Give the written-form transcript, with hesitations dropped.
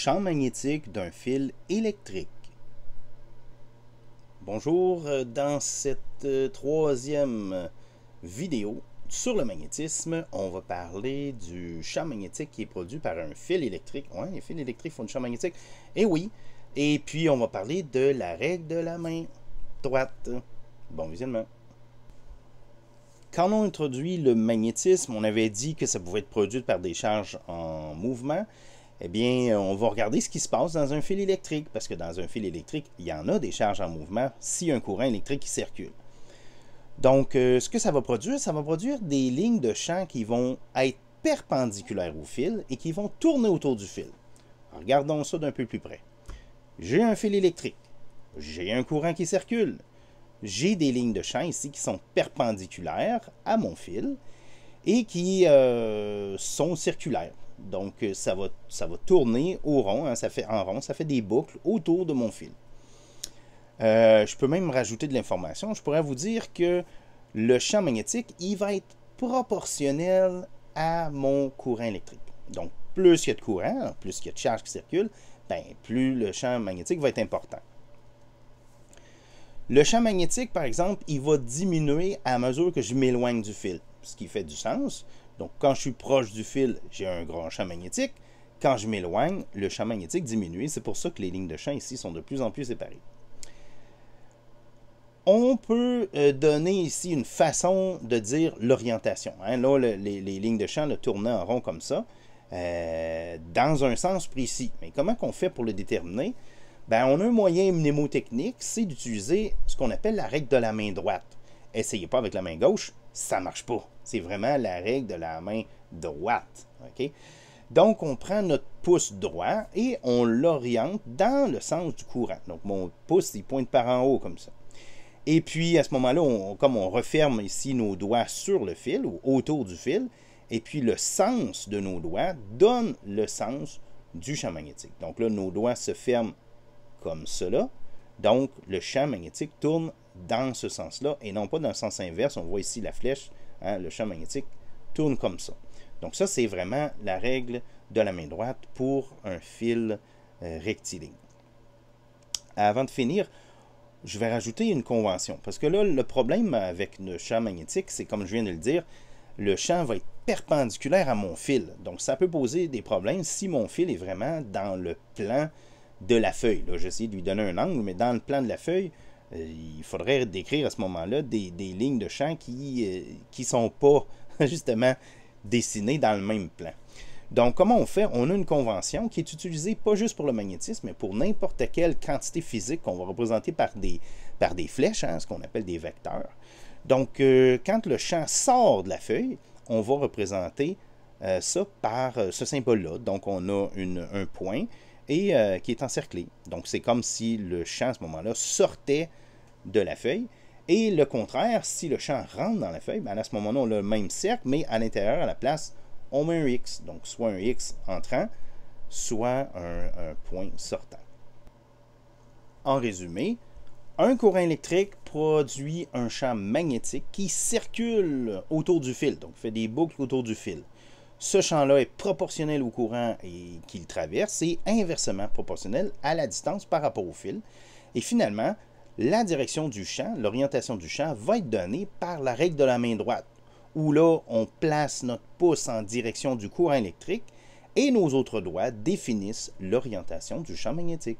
champ magnétique d'un fil électrique. Bonjour, dans cette troisième vidéo sur le magnétisme, on va parler du champ magnétique qui est produit par un fil électrique. Oui, les fils électriques font du champ magnétique. Et oui, et puis on va parler de la règle de la main droite. Bon visionnement. Quand on introduit le magnétisme, on avait dit que ça pouvait être produit par des charges en mouvement. Eh bien, on va regarder ce qui se passe dans un fil électrique, parce que dans un fil électrique, il y en a des charges en mouvement s'il y a un courant électrique qui circule. Donc, ce que ça va produire des lignes de champ qui vont être perpendiculaires au fil et qui vont tourner autour du fil. Alors, regardons ça d'un peu plus près. J'ai un fil électrique, j'ai un courant qui circule, j'ai des lignes de champ ici qui sont perpendiculaires à mon fil et qui sont circulaires. Donc, ça va tourner au rond, hein, ça fait des boucles autour de mon fil. Je peux même rajouter de l'information. Je pourrais vous dire que le champ magnétique, il va être proportionnel à mon courant électrique. Donc, plus il y a de courant, plus il y a de charge qui circule, ben, plus le champ magnétique va être important. Le champ magnétique, par exemple, il va diminuer à mesure que je m'éloigne du fil, ce qui fait du sens. Donc, quand je suis proche du fil, j'ai un grand champ magnétique. Quand je m'éloigne, le champ magnétique diminue. C'est pour ça que les lignes de champ ici sont de plus en plus séparées. On peut donner ici une façon de dire l'orientation. Hein? Là, les lignes de champ le tournaient en rond comme ça, dans un sens précis. Mais comment qu'on fait pour le déterminer? Ben, on a un moyen mnémotechnique, c'est d'utiliser ce qu'on appelle la règle de la main droite. Essayez pas avec la main gauche, ça ne marche pas. C'est vraiment la règle de la main droite. Okay? Donc, on prend notre pouce droit et on l'oriente dans le sens du courant. Donc, mon pouce, il pointe par en haut comme ça. Et puis, à ce moment-là, comme on referme ici nos doigts sur le fil ou autour du fil, et puis le sens de nos doigts donne le sens du champ magnétique. Donc là, nos doigts se ferment comme cela. Donc, le champ magnétique tourne dans ce sens-là et non pas dans le sens inverse. On voit ici la flèche, hein, le champ magnétique tourne comme ça. Donc ça, c'est vraiment la règle de la main droite pour un fil rectiligne. Avant de finir, je vais rajouter une convention. Parce que là, le problème avec le champ magnétique, c'est comme je viens de le dire, le champ va être perpendiculaire à mon fil. Donc ça peut poser des problèmes si mon fil est vraiment dans le plan de la feuille. Là, j'ai essayé de lui donner un angle, mais dans le plan de la feuille, il faudrait décrire à ce moment-là des lignes de champ qui ne sont pas justement dessinées dans le même plan. Donc, comment on fait? On a une convention qui est utilisée pas juste pour le magnétisme, mais pour n'importe quelle quantité physique qu'on va représenter par des flèches, hein, ce qu'on appelle des vecteurs. Donc, quand le champ sort de la feuille, on va représenter ça par ce symbole-là. Donc, on a un point et qui est encerclé. Donc, c'est comme si le champ, à ce moment-là, sortait de la feuille. Et le contraire, si le champ rentre dans la feuille, ben à ce moment-là, on a le même cercle, mais à l'intérieur, à la place, on met un X. Donc, soit un X entrant, soit un point sortant. En résumé, un courant électrique produit un champ magnétique qui circule autour du fil, donc fait des boucles autour du fil. Ce champ-là est proportionnel au courant qu'il traverse et inversement proportionnel à la distance par rapport au fil. Et finalement, la direction du champ, l'orientation du champ, va être donnée par la règle de la main droite, où là, on place notre pouce en direction du courant électrique et nos autres doigts définissent l'orientation du champ magnétique.